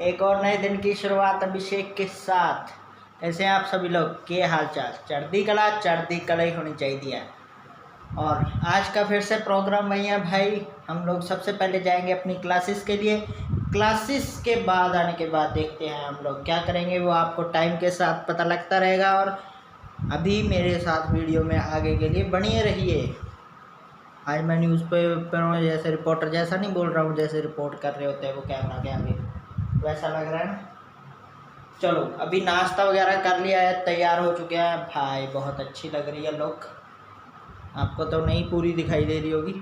एक और नए दिन की शुरुआत अभिषेक के साथ। कैसे हैं आप सभी लोग, के हाल चाल? चढ़ती कला ही होनी चाहिए। और आज का फिर से प्रोग्राम वही है भाई। हम लोग सबसे पहले जाएंगे अपनी क्लासेस के लिए। क्लासेस के बाद आने के बाद देखते हैं हम लोग क्या करेंगे, वो आपको टाइम के साथ पता लगता रहेगा। और अभी मेरे साथ वीडियो में आगे के लिए बने रहिए। आज मैं न्यूज़पेपर में जैसे रिपोर्टर जैसा नहीं बोल रहा हूँ, जैसे रिपोर्ट कर रहे होते हैं वो कैमरा के आगे, वैसा लग रहा है ना। चलो अभी नाश्ता वगैरह कर लिया है, तैयार हो चुके हैं भाई। बहुत अच्छी लग रही है लुक। आपको तो नहीं पूरी दिखाई दे रही होगी,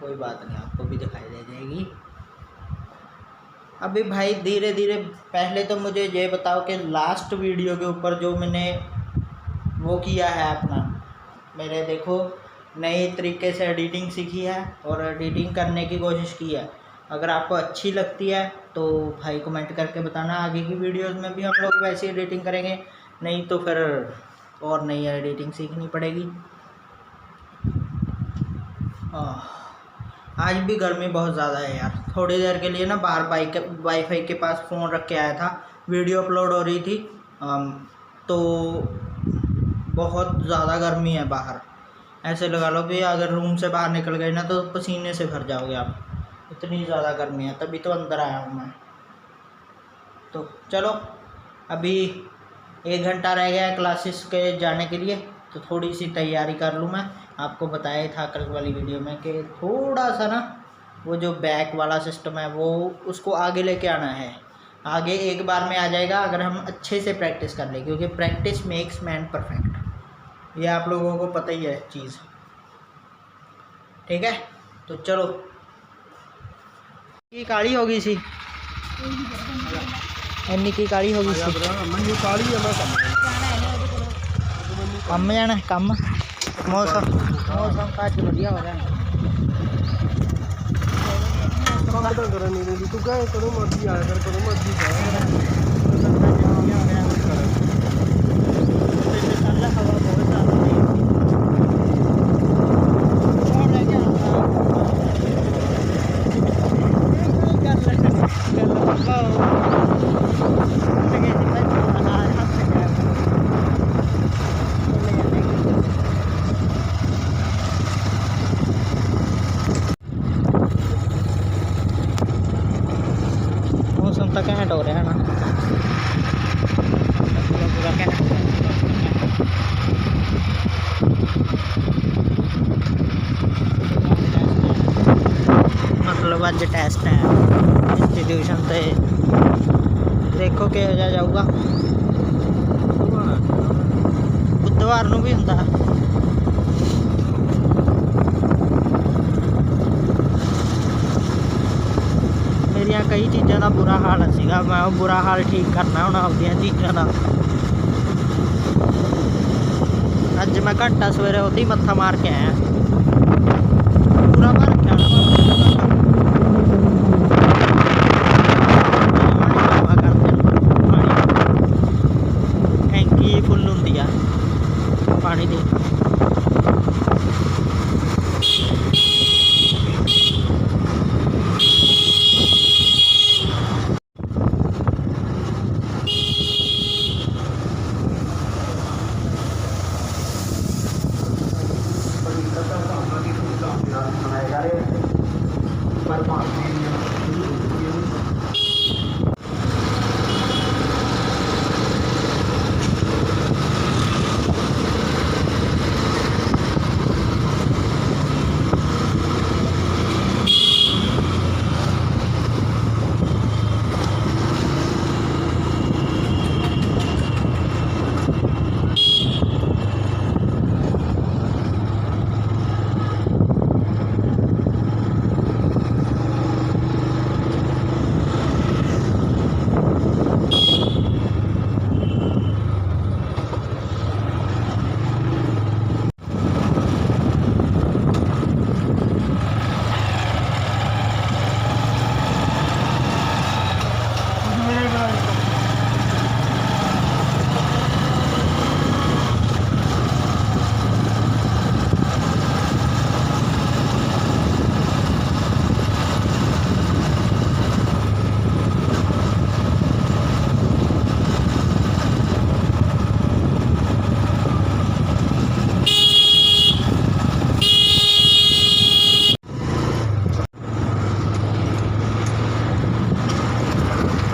कोई बात नहीं, आपको भी दिखाई दे जाएगी अभी भाई धीरे धीरे। पहले तो मुझे ये बताओ कि लास्ट वीडियो के ऊपर जो मैंने वो किया है अपना, मेरे देखो नए तरीके से एडिटिंग सीखी है और एडिटिंग करने की कोशिश की है। अगर आपको अच्छी लगती है तो भाई कमेंट करके बताना, आगे की वीडियोस में भी हम लोग वैसी एडिटिंग करेंगे। नहीं तो फिर और नई एडिटिंग सीखनी पड़ेगी। आज भी गर्मी बहुत ज़्यादा है यार। थोड़ी देर के लिए ना बाहर वाईफाई के पास फ़ोन रख के आया था, वीडियो अपलोड हो रही थी। तो बहुत ज़्यादा गर्मी है बाहर। ऐसे लगा लो कि अगर रूम से बाहर निकल गए ना तो पसीने से भर जाओगे आप, इतनी ज़्यादा गर्मी है। तभी तो अंदर आया हूँ मैं। तो चलो अभी 1 घंटा रह गया है क्लासेस के जाने के लिए, तो थोड़ी सी तैयारी कर लूँ मैं। आपको बताया था कल वाली वीडियो में कि थोड़ा सा ना वो जो बैक वाला सिस्टम है वो उसको आगे लेके आना है। आगे एक बार में आ जाएगा अगर हम अच्छे से प्रैक्टिस कर लें, क्योंकि प्रैक्टिस मेक्स मैन परफेक्ट। ये आप लोगों को पता ही है चीज़, ठीक है। तो चलो की काली होगी सी इन्नी की काली होगी सी कम जाना कम मौसम का अज वधिया हो जाना। मौसम तो घैंट हो रहा है ना, पूरा घैंट। मतलब अज टेस्ट है इंस्टीट्यूशन से, देखो कि जाऊगा। बुधवार नूं भी हुंदा। मेरिया कई चीज़ों का बुरा हाल सीगा, मैं वो बुरा हाल ठीक करना हूँ आपदियां चीज़ों का। अज मैं घंटा सवेरे उदी मत्था मार के आया, पूरा भर के आना। टैंकी फुल होंगी है पानी की।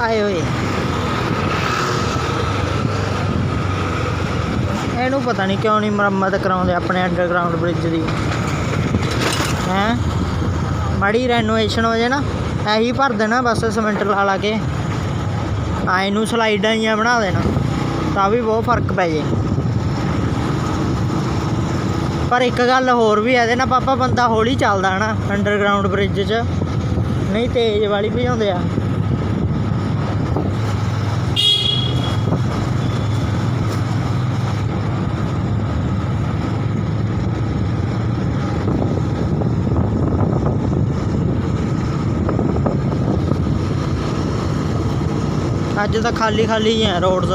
आए हुए इनू पता नहीं क्यों नहीं मुरम्मत कराते अपने अंडरग्राउंड ब्रिज की हैं माड़ी रेनोवेशन हो जाए ना यही भर देना बस सीमेंट ला के आए स्लाइडा ही बना देना तो भी बहुत फर्क पै जाए। पर एक गल होर भी है ना पापा बंदा हौली चलदा है ना अंडरग्राउंड ब्रिज च नहीं तेज़ वाली भजाते आ। अज तो खाली खाली ही है रोड्स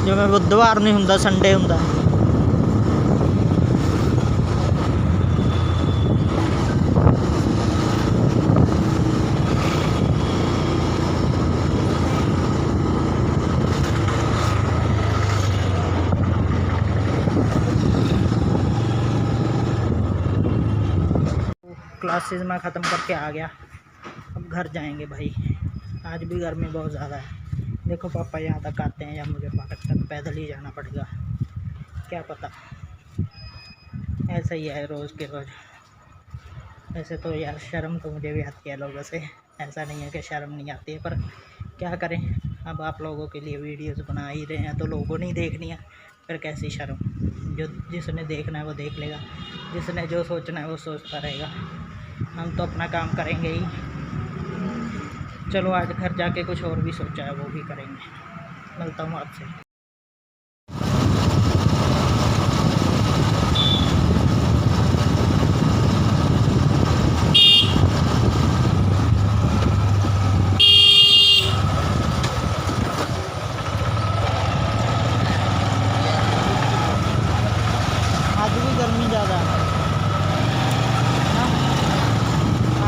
जिवें बुधवार नहीं हुंदा संडे हुंदा। क्लासेस में ख़त्म करके आ गया, अब घर जाएंगे भाई। आज भी गर्मी बहुत ज़्यादा है। देखो पापा यहाँ तक आते हैं या मुझे फाटक तक पैदल ही जाना पड़ेगा, क्या पता। ऐसा ही है रोज़ के रोज़। ऐसे तो यार शर्म तो मुझे भी आती है लोगों से, ऐसा नहीं है कि शर्म नहीं आती है, पर क्या करें। अब आप लोगों के लिए वीडियोस बना ही रहे हैं तो लोगों ने देखनी है, फिर कैसी शर्म। जो जिसने देखना है वो देख लेगा, जिसने जो सोचना है वो सोचता रहेगा। हम तो अपना काम करेंगे ही। चलो आज घर जाके कुछ और भी सोचा है वो भी करेंगे। मिलता हूँ आपसे। आज भी गर्मी ज़्यादा है,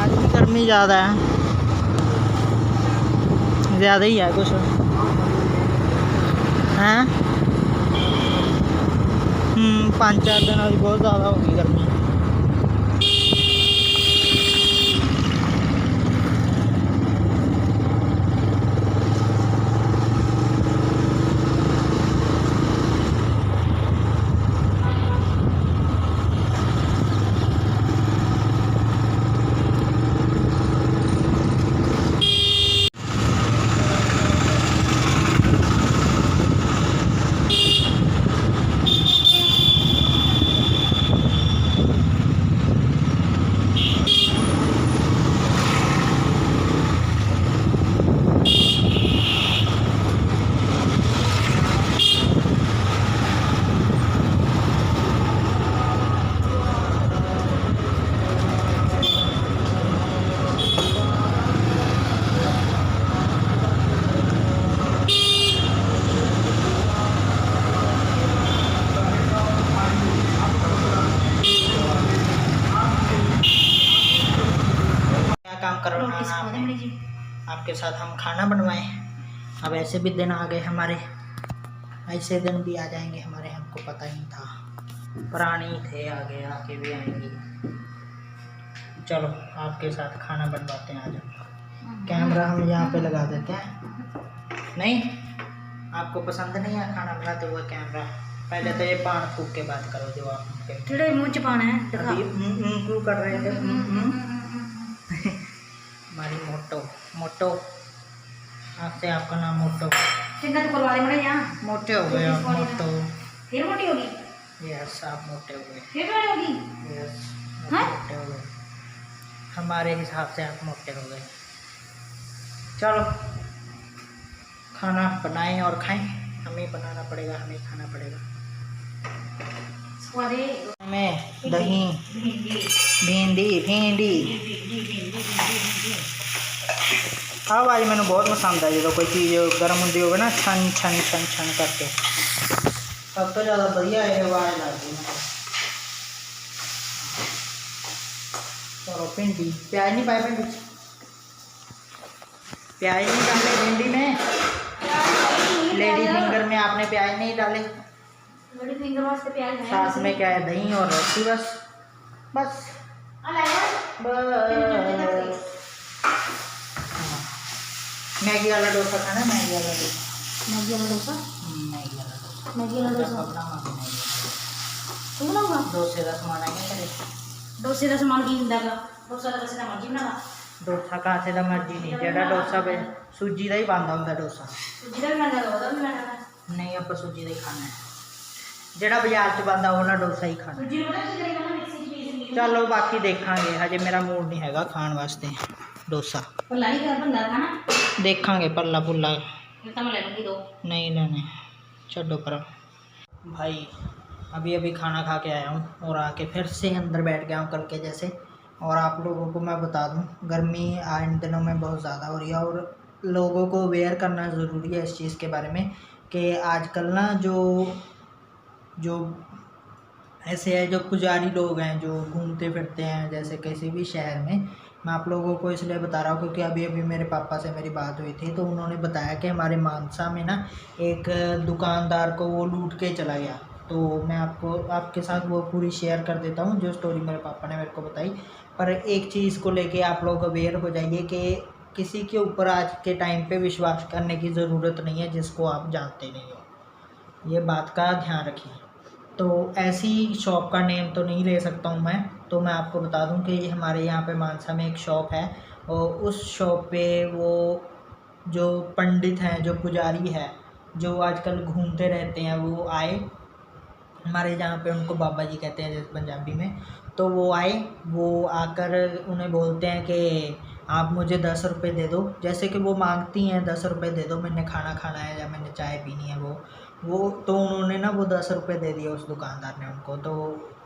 आज भी गर्मी ज़्यादा है, ज़्यादा ही है कुछ हैं। 5-4 दिन अभी बहुत ज़्यादा होगी गर्मी। काम करवाना आपने, आपके साथ हम खाना बनवाएं। अब ऐसे भी दिन आ गए हमारे, ऐसे दिन भी आ जाएंगे हमारे, हमको पता ही था। पुराने ही थे, आगे आके भी आएंगे। चलो आपके साथ खाना बनवाते हैं आज। कैमरा हम यहाँ पे लगा देते हैं। नहीं आपको पसंद नहीं है खाना बनाते हुए कैमरा? पहले तो ये पान फूक के बात करो जो आप मुँह च पाना है। क्यों कर रहे थे? हमारी मोटो मोटो, आपसे आपका नाम मोटो। मोटे हो गए आप मोटो। फिर मोटी होगी? यस आप मोटे हो गए। फिर होगी? यस मोटे हो गए। हमारे हिसाब से आप मोटे हो गए। चलो खाना बनाएं और खाएं। हमें बनाना पड़ेगा, हमें खाना पड़ेगा। में दही, भिंडी भिंडी आवाज़ मैंने बहुत पसंद है जो कोई चीज़ गर्म होती होगी ना, छन छन छन छन करके। सब तो ज़्यादा बढ़िया है आवाज़ लगती है। चलो भिंडी, प्याज नहीं पाए भिंडी, प्याज नहीं डाले भिंडी में। लेडी फिंगर में आपने प्याज नहीं डाले। लेडी फिंगर वास्ते प्याज है। साथ में क्या है? दही और रोटी। बस बस मैगी वाला डोसा खाना है, मैगी वाला डोसा। मैगी वाला डोसा, मैगी वाला डोसा, मैगी वाला डोसा तू बनाऊंगा। डोसे का सामान आएगा करे, डोसे का सामान की ਹੁੰਦਾ ਗਾ, डोसा का वैसे मर्जी बना ला। डोसा कहाँ से दा मर्जी नहीं, जेड़ा डोसा बे सूजी का ही बनता होंगे डोसा। सूजी का भी बन जाएगा, ਉਹਦਾ ਵੀ ਬਣਾਣਾ। नहीं आप सूजी का ही खाना है, जेड़ा बाजार च बनता वो ना डोसा ही खाना। सूजी ਨੂੰ ਪਤਾ ਕੀ ਕਰੇਗਾ ਨਾ, ਮਿਕਸੀ 'ਚ ਪੀਸ ਲਈ। चलो बाकी देखांगे, हजे मेरा मूड नहीं हैगा खाने वास्ते डोसा। ਭੱਲਾ ਹੀ ਕਰ ਬੰਦਾ ਖਾਣਾ। देखांगे पल्ला पुल्ला ਫਿਰ ਤਾਂ ਮੈਂ ਲੈ ਲੂੰਗੀ 2। नहीं लेने, छोड़ो पर। भाई अभी अभी खाना खा के आया हूँ और आके फिर से अंदर बैठ गया हूँ कल के जैसे। और आप लोगों को मैं बता दूँ, गर्मी इन दिनों में बहुत ज़्यादा हो रही है और लोगों को अवेयर करना ज़रूरी है इस चीज़ के बारे में कि आजकल ना जो जो ऐसे है, जो पुजारी लोग हैं जो घूमते फिरते हैं जैसे किसी भी शहर में। मैं आप लोगों को इसलिए बता रहा हूँ क्योंकि अभी अभी मेरे पापा से मेरी बात हुई थी, तो उन्होंने बताया कि हमारे मानसा में ना एक दुकानदार को वो लूट के चला गया। तो मैं आपके साथ वो पूरी शेयर कर देता हूँ जो स्टोरी मेरे पापा ने मेरे को बताई। पर एक चीज़ को लेके आप लोग अवेयर हो जाइए कि किसी के ऊपर आज के टाइम पे विश्वास करने की ज़रूरत नहीं है जिसको आप जानते नहीं हो, ये बात का ध्यान रखिए। तो ऐसी शॉप का नेम तो नहीं ले सकता हूँ मैं, तो मैं आपको बता दूँ कि हमारे यहाँ पे मानसा में एक शॉप है और उस शॉप पे वो जो पंडित हैं, जो पुजारी है, जो आजकल घूमते रहते हैं, वो आए हमारे जहाँ पे, उनको बाबा जी कहते हैं जैसे पंजाबी में। तो वो आए, वो आकर उन्हें बोलते हैं कि आप मुझे 10 रुपये दे दो। जैसे कि वो मांगती हैं 10 रुपये दे दो, मैंने खाना खाना है या मैंने चाय पीनी है। वो तो उन्होंने ना वो 10 रुपये दे दिए उस दुकानदार ने उनको। तो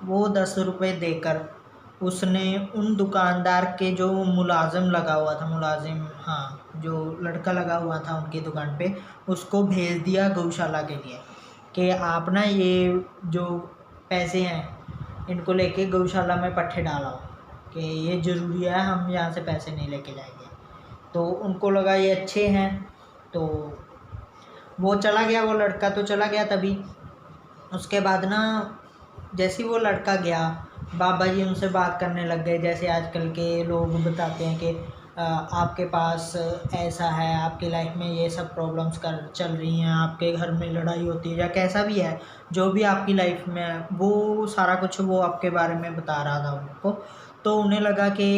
वो 10 रुपये देकर उसने उन दुकानदार के जो मुलाजिम लगा हुआ था, मुलाजिम हाँ, जो लड़का लगा हुआ था उनकी दुकान पे, उसको भेज दिया गौशाला के लिए कि आप ना ये जो पैसे हैं इनको लेके गौशाला में पट्ठे डालाओ कि ये ज़रूरी है, हम यहाँ से पैसे नहीं लेके जाएंगे। तो उनको लगा ये अच्छे हैं, तो वो चला गया, वो लड़का तो चला गया। तभी उसके बाद ना जैसे ही वो लड़का गया, बाबा जी उनसे बात करने लग गए जैसे आजकल के लोग बताते हैं कि आपके पास ऐसा है, आपकी लाइफ में ये सब प्रॉब्लम्स चल रही हैं, आपके घर में लड़ाई होती है या कैसा भी है, जो भी आपकी लाइफ में है, वो सारा कुछ वो आपके बारे में बता रहा था उनको। तो उन्हें लगा कि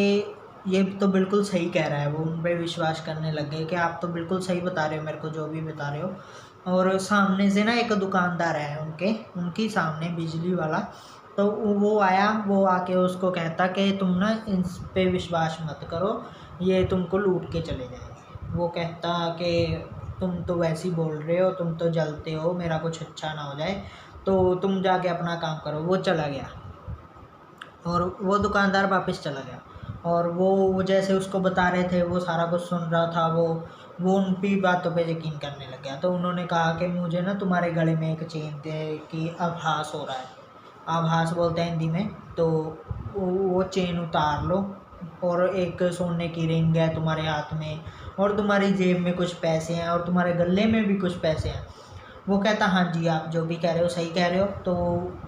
ये तो बिल्कुल सही कह रहा है, वो उन पर विश्वास करने लग गए कि आप तो बिल्कुल सही बता रहे हो मेरे को, जो भी बता रहे हो। और सामने से ना एक दुकानदार है उनकी सामने, बिजली वाला। तो वो आया, वो आके उसको कहता कि तुम ना इन पे विश्वास मत करो, ये तुमको लूट के चले जाएंगे। वो कहता कि तुम तो वैसे ही बोल रहे हो, तुम तो जलते हो, मेरा कुछ अच्छा ना हो जाए, तो तुम जाके अपना काम करो। वो चला गया और वो दुकानदार वापस चला गया और वो जैसे उसको बता रहे थे वो सारा कुछ सुन रहा था। वो उनकी बातों पे यकीन करने लग गया। तो उन्होंने कहा कि मुझे ना तुम्हारे गले में एक चेन की आभास हो रहा है, आभास बोलते हैं हिंदी में। तो वो चेन उतार लो और एक सोने की रिंग है तुम्हारे हाथ में और तुम्हारी जेब में कुछ पैसे हैं और तुम्हारे गले में भी कुछ पैसे हैं। वो कहता हाँ जी, आप जो भी कह रहे हो सही कह रहे हो। तो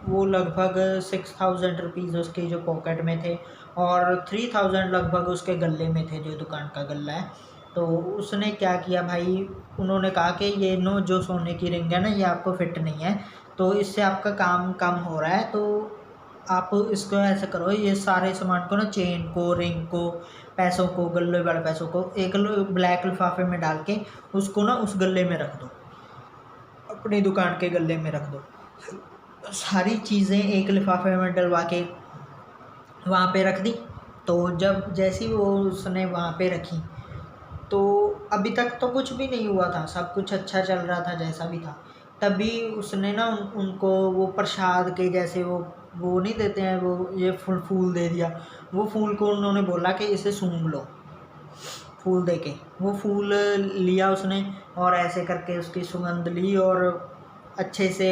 वो लगभग 6000 रुपीज़ उसके जो पॉकेट में थे और 3000 लगभग उसके गले में थे, जो दुकान का गला है। तो उसने क्या किया भाई, उन्होंने कहा कि ये नो जो सोने की रिंग है ना, ये आपको फिट नहीं है, तो इससे आपका काम कम हो रहा है, तो आप इसको ऐसे करो, ये सारे सामान को ना, चेन को, रिंग को, पैसों को, गले वाले पैसों को एक ब्लैक लिफाफे में डाल के उसको ना उस गले में रख दो, अपनी दुकान के गले में रख दो। सारी चीज़ें एक लिफाफे में डलवा के वहाँ पे रख दी। तो जब जैसी वो उसने वहाँ पे रखी, तो अभी तक तो कुछ भी नहीं हुआ था, सब कुछ अच्छा चल रहा था जैसा भी था। तभी उसने ना उनको वो प्रसाद के जैसे वो नहीं देते हैं, वो ये फूल दे दिया। वो फूल को उन्होंने बोला कि इसे सूंघ लो, फूल दे के वो फूल लिया उसने और ऐसे करके उसकी सुगंध ली और अच्छे से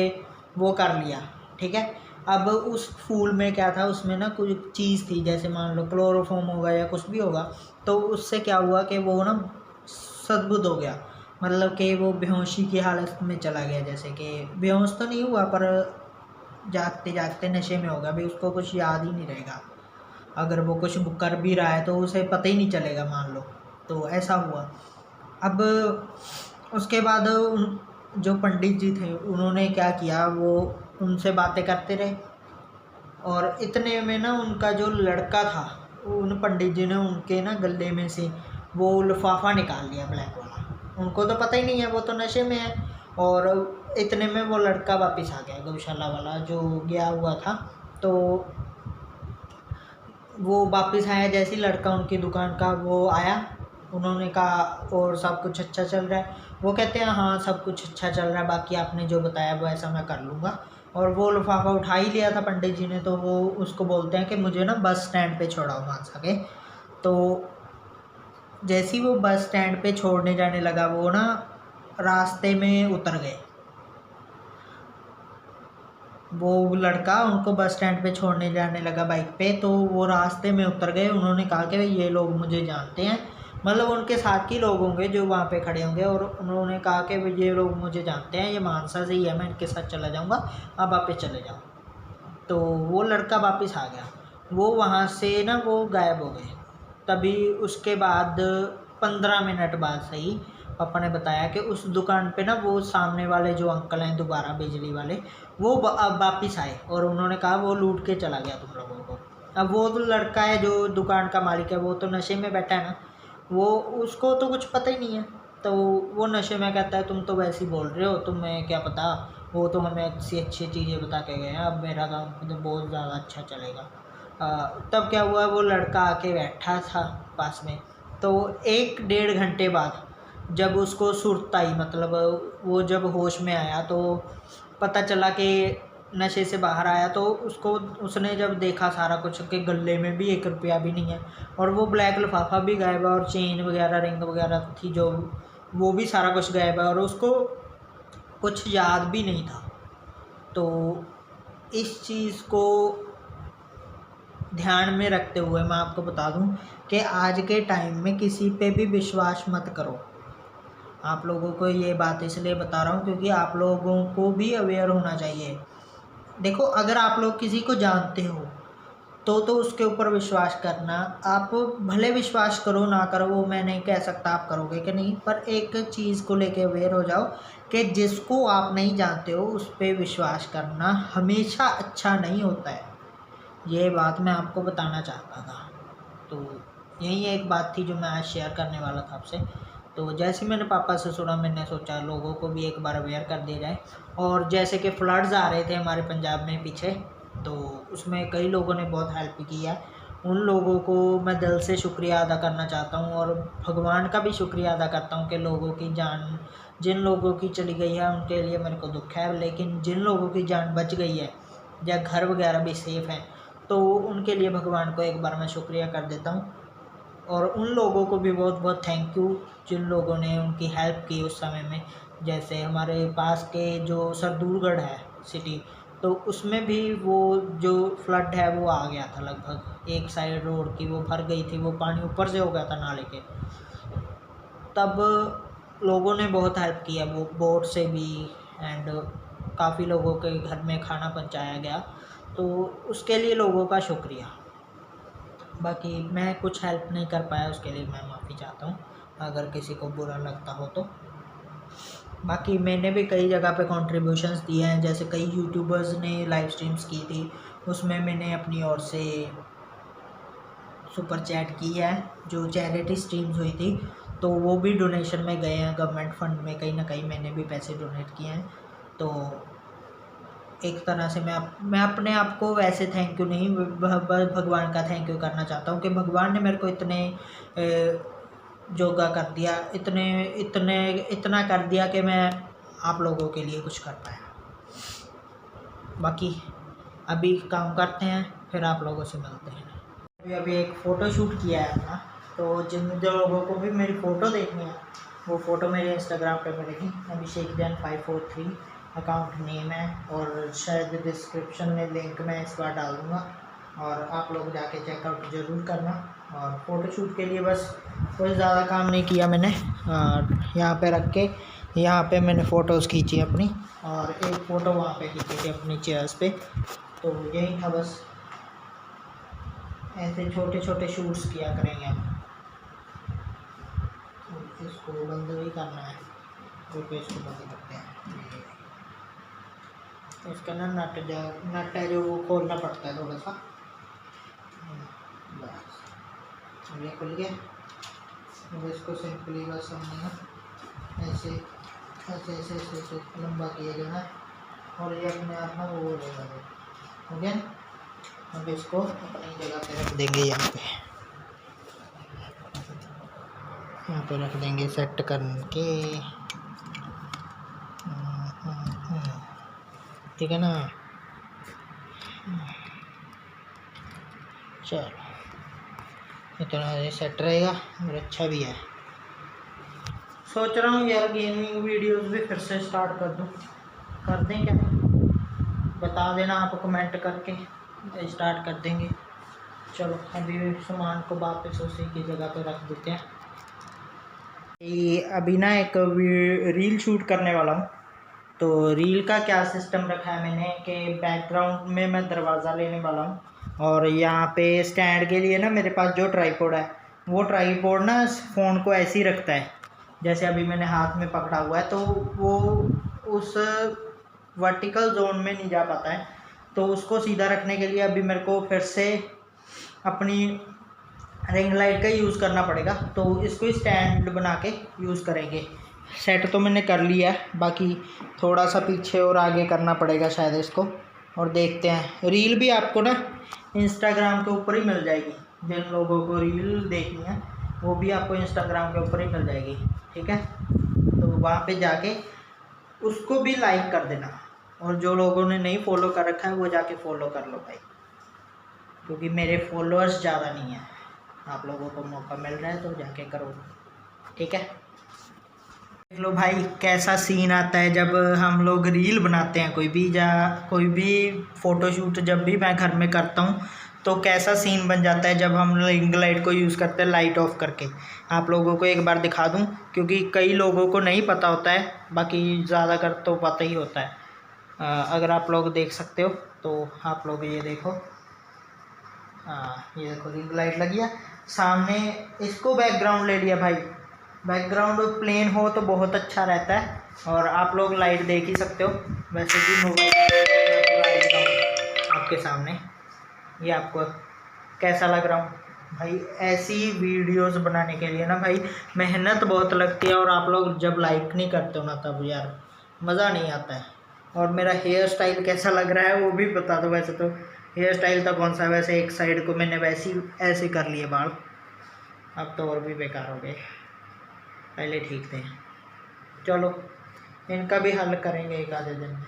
वो कर लिया, ठीक है। अब उस फूल में क्या था, उसमें ना कुछ चीज़ थी, जैसे मान लो क्लोरोफॉर्म होगा या कुछ भी होगा। तो उससे क्या हुआ कि वो ना सद्बुद्ध हो गया, मतलब कि वो बेहोशी की हालत में चला गया। जैसे कि बेहोश तो नहीं हुआ पर जागते जागते नशे में होगा, भाई उसको कुछ याद ही नहीं रहेगा। अगर वो कुछ कर भी रहा है तो उसे पता ही नहीं चलेगा, मान लो। तो ऐसा हुआ। अब उसके बाद उन जो पंडित जी थे उन्होंने क्या किया, वो उनसे बातें करते रहे और इतने में ना उनका जो लड़का था, उन पंडित जी ने उनके ना गले में से वो लिफाफा निकाल लिया ब्लैक वाला। उनको तो पता ही नहीं है, वो तो नशे में है। और इतने में वो लड़का वापस आ गया, गौशाला वाला जो गया हुआ था। तो वो वापस आया, जैसे ही लड़का उनकी दुकान का वो आया, उन्होंने कहा और सब कुछ अच्छा चल रहा है? वो कहते हैं हाँ सब कुछ अच्छा चल रहा है, बाकी आपने जो बताया वो ऐसा मैं कर लूँगा। और वो लिफाफा उठा ही लिया था पंडित जी ने, तो वो उसको बोलते हैं कि मुझे ना बस स्टैंड पे छोड़ाओ मानसा के। तो जैसे ही वो बस स्टैंड पे छोड़ने जाने लगा, वो ना रास्ते में उतर गए। वो लड़का उनको बस स्टैंड पे छोड़ने जाने लगा बाइक पे, तो वो रास्ते में उतर गए। उन्होंने कहा कि भाई ये लोग मुझे जानते हैं, मतलब उनके साथ ही लोग होंगे जो वहाँ पे खड़े होंगे। और उन्होंने कहा कि भाई ये लोग मुझे जानते हैं, ये मानसा से ही है, मैं इनके साथ चला जाऊँगा, आप वापस चले जाओ। तो वो लड़का वापस आ गया, वो वहाँ से ना वो गायब हो गए। तभी उसके बाद 15 मिनट बाद सही पापा ने बताया कि उस दुकान पे ना वो सामने वाले जो अंकल हैं दोबारा बिजली वाले, वो अब वापस आए और उन्होंने कहा वो लूट के चला गया तुम लोगों को। अब वो तो लड़का है जो दुकान का मालिक है, वो तो नशे में बैठा है ना, वो उसको तो कुछ पता ही नहीं है। तो वो नशे में कहता है तुम तो वैसे ही बोल रहे हो, तुम्हें क्या पता, वो तो हमें अच्छी अच्छी चीज़ें बता के गए हैं, अब मेरा काम तो बहुत ज़्यादा अच्छा चलेगा। तब क्या हुआ, वो लड़का आके बैठा था पास में। तो 1 डेढ़ घंटे बाद जब उसको सुरत आई, मतलब वो जब होश में आया, तो पता चला कि नशे से बाहर आया, तो उसने जब देखा सारा कुछ कि गले में भी 1 रुपया भी नहीं है और वो ब्लैक लिफाफा भी गायब है और चेन वगैरह रिंग वगैरह थी जो, वो भी सारा कुछ गायब है और उसको कुछ याद भी नहीं था। तो इस चीज़ को ध्यान में रखते हुए मैं आपको बता दूं कि आज के टाइम में किसी पे भी विश्वास मत करो। आप लोगों को ये बात इसलिए बता रहा हूँ क्योंकि आप लोगों को भी अवेयर होना चाहिए। देखो, अगर आप लोग किसी को जानते हो तो उसके ऊपर विश्वास करना, आप भले विश्वास करो ना करो वो मैं नहीं कह सकता आप करोगे कि नहीं, पर एक चीज़ को लेके अवेयर हो जाओ कि जिसको आप नहीं जानते हो उस पर विश्वास करना हमेशा अच्छा नहीं होता है। ये बात मैं आपको बताना चाहता था। तो यही एक बात थी जो मैं आज शेयर करने वाला था आपसे। तो जैसे मैंने पापा से सुना, मैंने सोचा लोगों को भी एक बार अवेयर कर दिया जाए। और जैसे कि फ्लड्स आ रहे थे हमारे पंजाब में पीछे, तो उसमें कई लोगों ने बहुत हेल्प की है। उन लोगों को मैं दिल से शुक्रिया अदा करना चाहता हूँ और भगवान का भी शुक्रिया अदा करता हूँ कि लोगों की जान, जिन लोगों की चली गई है उनके लिए मेरे को दुख है, लेकिन जिन लोगों की जान बच गई है या घर वगैरह भी सेफ़ हैं, तो उनके लिए भगवान को एक बार मैं शुक्रिया कर देता हूँ। और उन लोगों को भी बहुत बहुत थैंक यू जिन लोगों ने उनकी हेल्प की उस समय में। जैसे हमारे पास के जो सरदूलगढ़ है सिटी, तो उसमें भी वो जो फ्लड है वो आ गया था, लगभग एक साइड रोड की वो भर गई थी, वो पानी ऊपर से हो गया था नाले के। तब लोगों ने बहुत हेल्प किया, वो बोट से भी, एंड काफ़ी लोगों के घर में खाना पहुंचाया गया, तो उसके लिए लोगों का शुक्रिया। बाकी मैं कुछ हेल्प नहीं कर पाया, उसके लिए मैं माफ़ी चाहता हूँ अगर किसी को बुरा लगता हो तो। बाकी मैंने भी कई जगह पे कंट्रीब्यूशंस दिए हैं, जैसे कई यूट्यूबर्स ने लाइव स्ट्रीम्स की थी, उसमें मैंने अपनी ओर से सुपर चैट की है। जो चैरिटी स्ट्रीम्स हुई थी तो वो भी डोनेशन में गए हैं, गवर्नमेंट फंड में कहीं ना कहीं मैंने भी पैसे डोनेट किए हैं। तो एक तरह से मैं अपने आप को वैसे थैंक यू नहीं, भगवान का थैंक यू करना चाहता हूँ कि भगवान ने मेरे को इतने जोगा कर दिया, इतना कर दिया कि मैं आप लोगों के लिए कुछ कर पाया। बाकी अभी काम करते हैं, फिर आप लोगों से मिलते हैं। अभी एक फ़ोटो शूट किया है अपना, तो जिन जो लोगों को भी मेरी फ़ोटो देखनी है वो फ़ोटो मेरे इंस्टाग्राम पे मिलेगी, अभिषेक जैन 543 अकाउंट नेम है, और शायद डिस्क्रिप्शन में लिंक मैं इस बार डाल दूँगा और आप लोग जाके चेकआउट ज़रूर करना। और फ़ोटोशूट के लिए बस कोई ज़्यादा काम नहीं किया मैंने, यहाँ पे रख के यहाँ पे मैंने फ़ोटोज़ खींची अपनी, और एक फ़ोटो वहाँ पे खींची थी अपनी चेयर्स पे। तो यही था बस, ऐसे छोटे छोटे शूट्स किया करेंगे हम। इसको बंद भी करना है, तो इसको बंद करते हैं। इसका ना नट है जो वो खोलना पड़ता है थोड़ा सा। बस अब ये खुल गया। अब इसको सिंपली बस हमने ना ऐसे ऐसे ऐसे ऐसे ऐसे लंबा किया जाना है और ये अपने आप में वो हो जाएगा। हो गया। अब इसको अपनी जगह पे रख देंगे, यहाँ पे रख देंगे सेट करके। ठीक है ना। चलो इतना ये सेट रहेगा और अच्छा भी है। सोच रहा हूँ यार गेमिंग वीडियोस भी फिर से स्टार्ट कर दूँ, कर दें क्या? बता देना आप कमेंट करके, स्टार्ट कर देंगे। चलो अभी सामान को वापस उसी की जगह पे रख देते हैं। ये अभी ना एक रील शूट करने वाला हूँ। तो रील का क्या सिस्टम रखा है मैंने कि बैकग्राउंड में मैं दरवाज़ा लेने वाला हूँ और यहाँ पे स्टैंड के लिए ना मेरे पास जो ट्राईपॉड है वो ट्राईपॉड ना फ़ोन को ऐसे ही रखता है, जैसे अभी मैंने हाथ में पकड़ा हुआ है, तो वो उस वर्टिकल जोन में नहीं जा पाता है। तो उसको सीधा रखने के लिए अभी मेरे को फिर से अपनी रिंग लाइट का यूज़ करना पड़ेगा। तो इसको स्टैंड बना के यूज़ करेंगे। सेट तो मैंने कर लिया है, बाकी थोड़ा सा पीछे और आगे करना पड़ेगा शायद इसको, और देखते हैं। रील भी आपको ना इंस्टाग्राम के ऊपर ही मिल जाएगी, जिन लोगों को रील देखनी है वो भी आपको इंस्टाग्राम के ऊपर ही मिल जाएगी। ठीक है, तो वहाँ पे जाके उसको भी लाइक कर देना, और जो लोगों ने नहीं फॉलो कर रखा है वो जाके फॉलो कर लो भाई, क्योंकि मेरे फॉलोअर्स ज़्यादा नहीं हैं। आप लोगों को मौका मिल रहा है तो जाके करो। ठीक है, देख लो भाई कैसा सीन आता है जब हम लोग रील बनाते हैं। कोई भी फ़ोटोशूट जब भी मैं घर में करता हूँ तो कैसा सीन बन जाता है जब हम रिंग लाइट को यूज़ करते हैं लाइट ऑफ करके। आप लोगों को एक बार दिखा दूँ, क्योंकि कई लोगों को नहीं पता होता है, बाकी ज़्यादातर तो पता ही होता है। अगर आप लोग देख सकते हो तो आप लोग ये देखो। ये देखो रिंग लाइट लगी है सामने, इसको बैकग्राउंड ले लिया भाई। बैकग्राउंड प्लेन हो तो बहुत अच्छा रहता है, और आप लोग लाइट देख ही सकते हो। वैसे भी मोबाइल आपके सामने, ये आपको कैसा लग रहा हूँ भाई। ऐसी वीडियोस बनाने के लिए ना भाई मेहनत बहुत लगती है, और आप लोग जब लाइक नहीं करते हो ना तब यार मज़ा नहीं आता है। और मेरा हेयर स्टाइल कैसा लग रहा है वो भी बता दो। वैसे तो हेयर स्टाइल तो कौन सा, वैसे एक साइड को मैंने ऐसे कर लिए बाल, अब तो और भी बेकार हो गए, पहले ठीक थे। चलो इनका भी हल करेंगे एक आधे दिन में।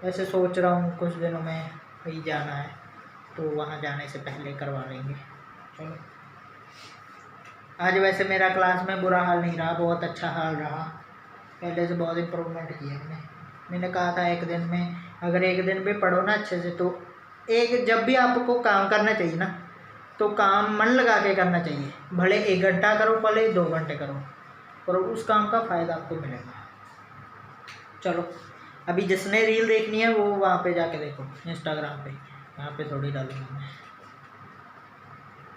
वैसे सोच रहा हूँ कुछ दिनों में कहीं जाना है, तो वहाँ जाने से पहले करवा लेंगे। चलो आज वैसे मेरा क्लास में बुरा हाल नहीं रहा, बहुत अच्छा हाल रहा। पहले से बहुत इम्प्रूवमेंट किया मैंने कहा था एक दिन में, अगर एक दिन भी पढ़ो ना अच्छे से, तो जब भी आपको काम करना चाहिए ना तो काम मन लगा के करना चाहिए। भले 1 घंटा करो, भले 2 घंटे करो, और उस काम का फ़ायदा आपको मिलेगा। चलो अभी जिसने रील देखनी है वो वहाँ पे जाके देखो इंस्टाग्राम पे, यहाँ पे थोड़ी डालूंगा मैं।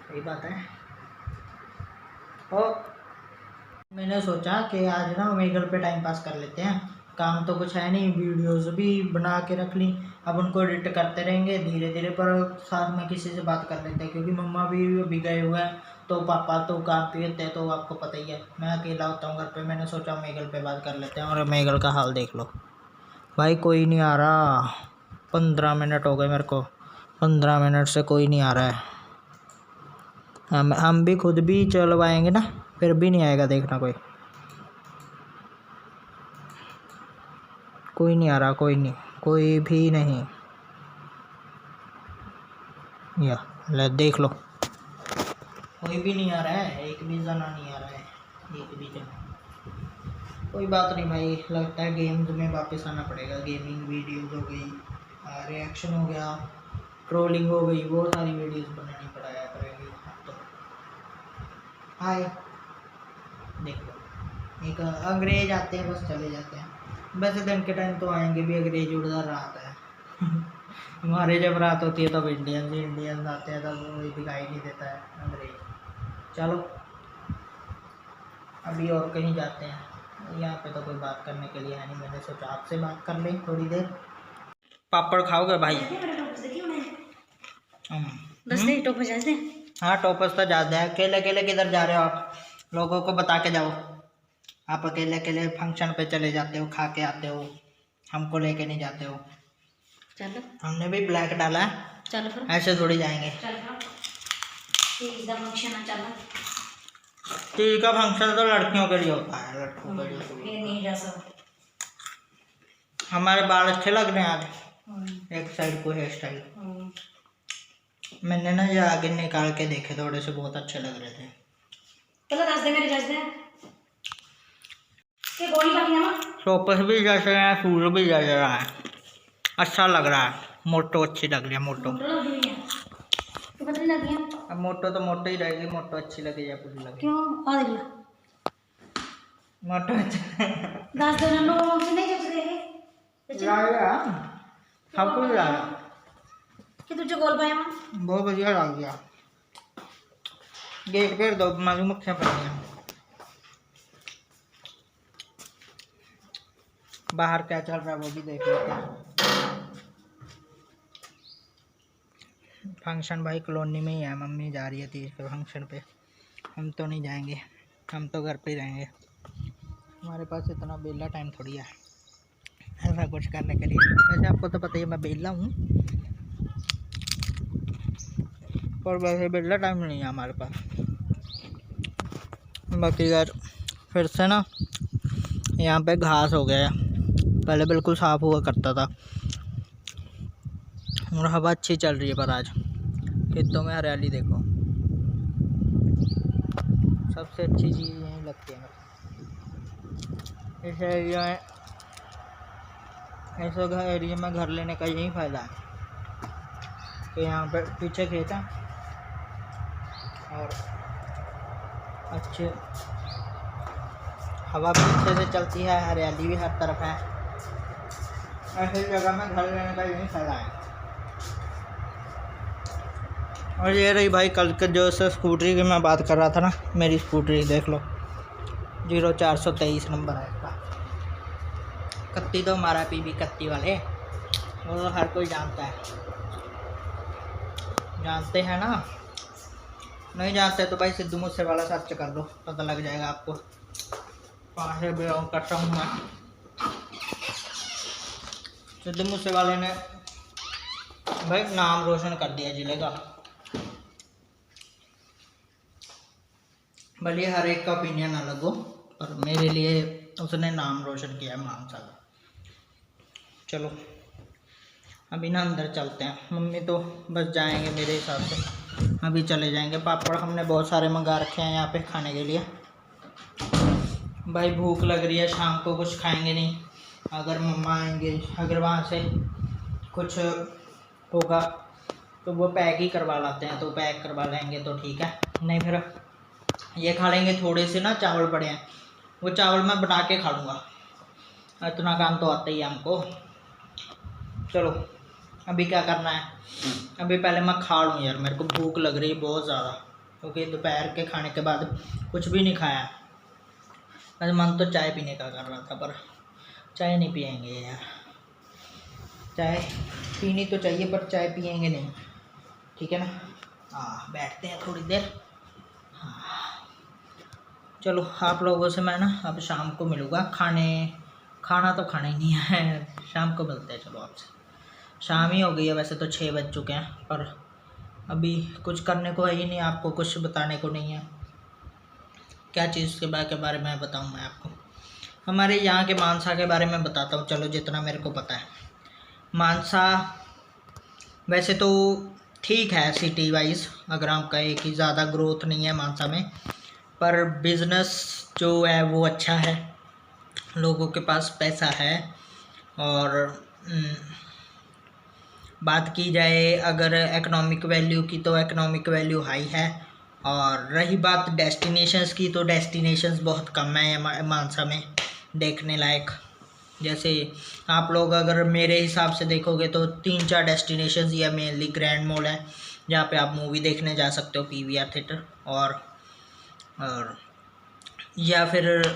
सही बात है। और मैंने सोचा कि आज ना ओमेगल पे टाइम पास कर लेते हैं, काम तो कुछ है नहीं, वीडियोस भी बना के रख ली, अब उनको एडिट करते रहेंगे धीरे धीरे। पर साथ में किसी से बात कर लेते हैं, क्योंकि मम्मा भी अभी गए हुए हैं, तो पापा तो काम पे होते हैं, तो आपको पता ही है मैं अकेला होता हूँ घर पे। मैंने सोचा ओमेगल पे बात कर लेते हैं। और ओमेगल का हाल देख लो भाई, कोई नहीं आ रहा। 15 मिनट हो गए मेरे को, 15 मिनट से कोई नहीं आ रहा है। हम भी खुद भी चलवाएंगे ना, फिर भी नहीं आएगा, देखना कोई नहीं आ रहा, कोई भी नहीं। या ले देख लो, कोई भी नहीं आ रहा है, एक भी जना नहीं आ रहा है, एक भी जना। कोई बात नहीं भाई, लगता है गेम्स में वापस आना पड़ेगा। गेमिंग वीडियोस हो गई, रिएक्शन हो गया, ट्रोलिंग हो गई, वो सारी वीडियोस बनानी पड़ाया करेगी। तो हाय देख लो, एक अंग्रेज आते हैं बस चले जाते हैं। वैसे दिन के टाइम तो आएंगे भी अंग्रेज, उड़कर रात है हमारे जब रात होती है तब इंडियंस आते हैं, तब वो दिखाई नहीं देता है अंग्रेज। चलो अभी और कहीं जाते हैं, यहाँ पे तो कोई बात करने के लिए है नहीं, मैंने सोचा आपसे बात कर लें थोड़ी देर। पापड़ खाओगे भाई? हाँ टॉपर्स तो ज़्यादा है। अकेले अकेले किधर जा रहे हो आप? लोगों को बता के जाओ। आप अकेले अकेले फंक्शन पे चले जाते हो, खा के आते हो, हमको लेके नहीं जाते हो। चलो हमने भी ब्लैक डाला है, चलो फिर ऐसे थोड़ी जाएंगे। तीज का फंक्शन तो लड़कियों के लिए होता है, लड़कों के लिए नहीं जा सकते। हमारे बाल अच्छे लग रहे हैं आज, एक साइड को हेयर स्टाइल। मैंने ना ये आगे निकाल के देखे थोड़े से, बहुत अच्छे लग रहे थे। चलो दस दे मेरे जज दे के गोली बाकी ना सोपस भी जच रहा है, सूर भी जच रहा है, अच्छा लग रहा है। मोटो अच्छी लग रही है, मोटो। तो पतली लगी है। अब मोटो तो मोटो ही रहेगी, मोटो अच्छी लगे या पूरी लगे? क्यों आ देख मोटो अच्छा दस दिन लोगों से नहीं जब देखे सब कुछ लाया कि तुझे गोल पाया मैं बहुत बढ़िया लग गया। गेट पेड़ दो, मधुमक्खियाँ पड़ गई। बाहर क्या चल रहा है वो भी देख लेते हैं। फंक्शन भाई कॉलोनी में ही है, मम्मी जा रही है तीज के फंक्शन पे, हम तो नहीं जाएंगे, हम तो घर पे ही रहेंगे। हमारे पास इतना बेला टाइम थोड़ी है ऐसा कुछ करने के लिए। वैसे आपको तो पता ही है मैं बेला हूँ, पर वैसे बेला टाइम नहीं है हमारे पास। बाकी यार फिर से ना यहाँ पे घास हो गया है, पहले बिल्कुल साफ़ हुआ करता था और हवा अच्छी चल रही है। पर आज खेतों में हरियाली देखो, सबसे अच्छी चीज़ यही लगती है इस एरिया में। ऐसे एरिया में घर लेने का यही फ़ायदा है कि यहाँ पे पीछे खेत है और अच्छे हवा भी अच्छे से चलती है, हरियाली भी हर तरफ है। ऐसी जगह में घर लेने का यही फ़ायदा है। और ये रही भाई कल के जो से स्कूटरी की मैं बात कर रहा था ना, मेरी स्कूटरी देख लो 0423 नंबर है इसका। कत्ती तो हमारा पीबी कत्ती वाले, वो तो हर कोई जानता है, जानते हैं ना। नहीं जानते तो भाई सिद्धू मूसे वाला सर्च कर लो, पता लग जाएगा आपको कहाँ से बिलोंग करता हूँ मैं। सिद्धू मूसे वाले ने भाई नाम रोशन कर दिया जिले का। भले हर एक का ओपिनियन अलग हो, पर मेरे लिए उसने नाम रोशन किया मानसा का। चलो अभी ना अंदर चलते हैं, मम्मी तो बस जाएंगे मेरे हिसाब से, अभी चले जाएंगे। पापड़ हमने बहुत सारे मंगा रखे हैं यहाँ पे खाने के लिए। भाई भूख लग रही है, शाम को कुछ खाएंगे नहीं। अगर मम्मा आएंगे, अगर वहाँ से कुछ होगा तो वो पैक ही करवा लाते हैं, तो पैक करवा लेंगे तो ठीक है, नहीं फिर ये खा लेंगे। थोड़े से ना चावल पड़े हैं, वो चावल मैं बना के खा लूँगा, इतना काम तो आता ही है हमको। चलो अभी क्या करना है, अभी पहले मैं खा लूँ यार, मेरे को भूख लग रही है बहुत ज़्यादा, क्योंकि दोपहर के खाने के बाद कुछ भी नहीं खाया। वैसे मन तो चाय पीने का कर रहा था, पर चाय नहीं पियेंगे यार, चाय पीनी तो चाहिए पर चाय पियेंगे नहीं, ठीक है ना। हाँ बैठते हैं थोड़ी देर। हाँ चलो आप लोगों से मैं ना अब शाम को मिलूँगा। खाना तो खाना ही नहीं है, शाम को मिलते हैं। चलो आपसे शाम ही हो गई है, वैसे तो 6 बज चुके हैं, पर अभी कुछ करने को है ही नहीं, आपको कुछ बताने को नहीं है। क्या चीज़ के बारे में बताऊँ मैं आपको? हमारे यहाँ के मानसा के बारे में बताता हूँ, चलो जितना मेरे को पता है। मानसा वैसे तो ठीक है सिटी वाइज, अगर हम कहें कि ज़्यादा ग्रोथ नहीं है मानसा में, पर बिज़नेस जो है वो अच्छा है, लोगों के पास पैसा है। और बात की जाए अगर इकोनॉमिक वैल्यू की, तो इकोनॉमिक वैल्यू हाई है। और रही बात डेस्टिनेशंस की, तो डेस्टिनेशंस बहुत कम है मानसा में देखने लायक। जैसे आप लोग अगर मेरे हिसाब से देखोगे तो 3-4 डेस्टिनेशंस या मेनली ग्रैंड मॉल है, जहाँ पे आप मूवी देखने जा सकते हो, PVR थिएटर, और या फिर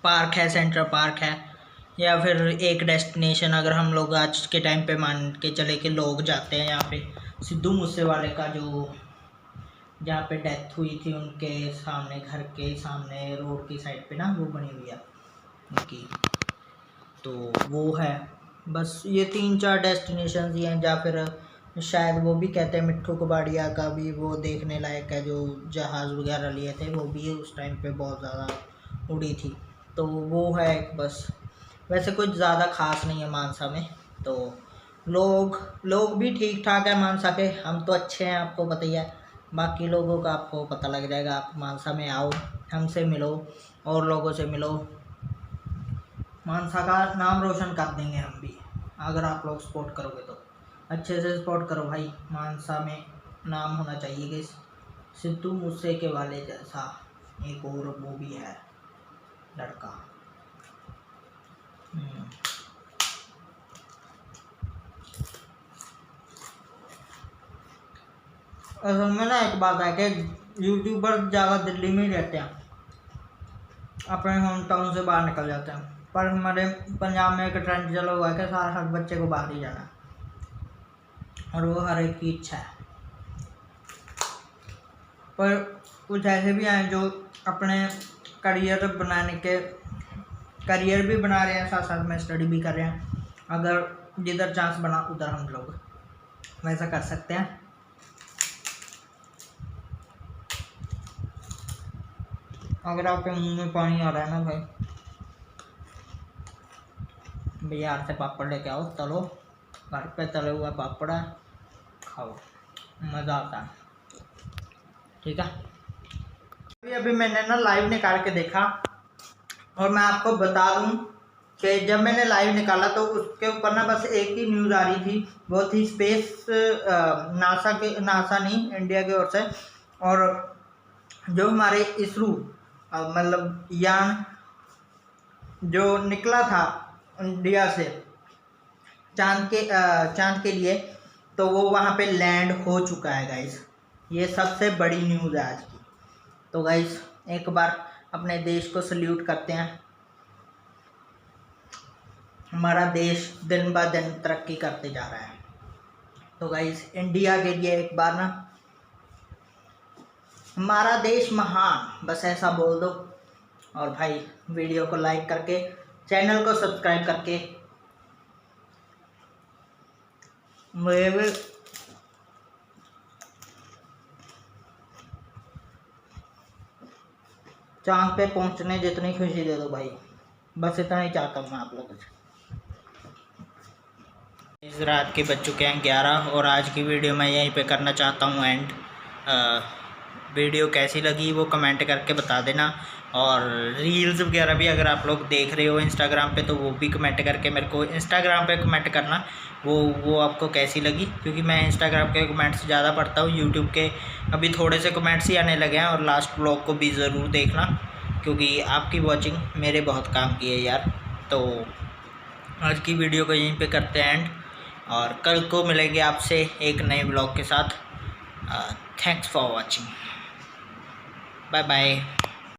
पार्क है, सेंट्रल पार्क है, या फिर एक डेस्टिनेशन अगर हम लोग आज के टाइम पे मान के चले कि लोग जाते हैं यहाँ पे सिद्धू मूसेवाले का जो जहाँ पे डेथ हुई थी उनके सामने, घर के सामने रोड की साइड पे ना वो बनी हुई है उनकी, तो वो है। बस ये 3-4 डेस्टिनेशन ही हैं। या फिर शायद वो भी कहते हैं मिट्ठू कबाड़िया का भी वो देखने लायक है, जो जहाज़ वगैरह लिए थे वो भी उस टाइम पे बहुत ज़्यादा उड़ी थी, तो वो है बस। वैसे कुछ ज़्यादा खास नहीं है मानसा में, तो लोग भी ठीक ठाक है मानसा के, हम तो अच्छे हैं आपको पता ही है, बाकी लोगों का आपको पता लग जाएगा। आप मानसा में आओ, हमसे मिलो और लोगों से मिलो, मानसा का नाम रोशन कर देंगे हम भी, अगर आप लोग सपोर्ट करोगे तो अच्छे से सपोर्ट करो भाई। मानसा में नाम होना चाहिए कि सिद्धू मूसे के वाले जैसा एक और वो भी है लड़का। असल में ना एक बात है कि यूट्यूबर ज़्यादा दिल्ली में ही रहते हैं, अपने होम टाउन से बाहर निकल जाते हैं, पर हमारे पंजाब में एक ट्रेंड चला हुआ है कि हर बच्चे को बाहर ही जाना है, और वो हर एक की इच्छा है। पर कुछ ऐसे भी हैं जो अपने करियर भी बना रहे हैं, साथ साथ में स्टडी भी कर रहे हैं। अगर जिधर चांस बना उधर हम लोग वैसा कर सकते हैं। अगर आपके मुंह में पानी आ रहा है ना भाई, बाजार से पापड़ लेके आओ, तलो, घर पे तले हुआ पापड़ है, खाओ, मज़ा आता है। ठीक है, अभी मैंने ना लाइव निकाल के देखा, और मैं आपको बता दूं कि जब मैंने लाइव निकाला तो उसके ऊपर ना बस एक ही न्यूज़ आ रही थी, वो थी स्पेस नासा नहीं, इंडिया की ओर से, और जो हमारे इसरो मतलब यान जो निकला था इंडिया से चांद के लिए, तो वो वहाँ पे लैंड हो चुका है गाइस। ये सबसे बड़ी न्यूज़ है आज की। तो गाइस एक बार अपने देश को सल्यूट करते हैं, हमारा देश दिन ब दिन तरक्की करते जा रहा है। तो गाइस इंडिया के लिए एक बार ना हमारा देश महान, बस ऐसा बोल दो। और भाई वीडियो को लाइक करके, चैनल को सब्सक्राइब करके मेरे चांद पे पहुंचने जितनी खुशी दे दो भाई, बस इतना ही चाहता हूँ मैं आप लोगों से। इस रात के बज चुके हैं 11, और आज की वीडियो मैं यहीं पे करना चाहता हूँ एंड। वीडियो कैसी लगी वो कमेंट करके बता देना, और रील्स वगैरह भी अगर आप लोग देख रहे हो इंस्टाग्राम पे तो वो भी कमेंट करके मेरे को इंस्टाग्राम पे कमेंट करना वो आपको कैसी लगी, क्योंकि मैं इंस्टाग्राम के कमेंट्स ज़्यादा पढ़ता हूँ, यूट्यूब के अभी थोड़े से कमेंट्स ही आने लगे हैं। और लास्ट ब्लॉग को भी ज़रूर देखना, क्योंकि आपकी वॉचिंग मेरे बहुत काम की है यार। तो आज की वीडियो को यहीं पे करते हैं एंड, और कल को मिलेंगे आपसे एक नए ब्लॉग के साथ। Thanks for watching, bye bye.